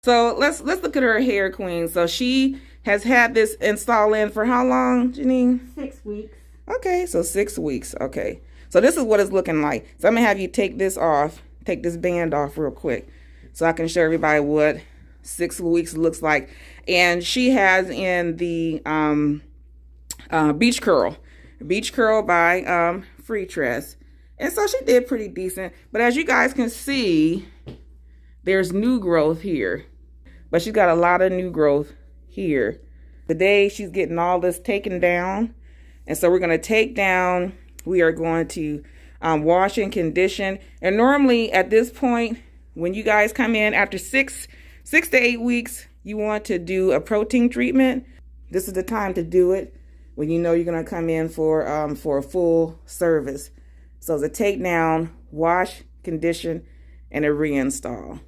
So let's look at her hair, queen. So she has had this install in for how long, Janine? 6 weeks. Okay, so 6 weeks. Okay. So this is what it's looking like. So I'm gonna have you take this off, take this band off real quick, so I can show everybody what 6 weeks looks like. And she has in the Beach Curl by Free Tress. And so she did pretty decent. But as you guys can see, there's new growth here. But she's got a lot of new growth here. Today she's getting all this taken down. And so we're going to take down, we are going to wash and condition. And normally at this point, when you guys come in after 6 to 8 weeks, you want to do a protein treatment. This is the time to do it when you know you're going to come in for a full service. So the take down, wash, condition, and a reinstall.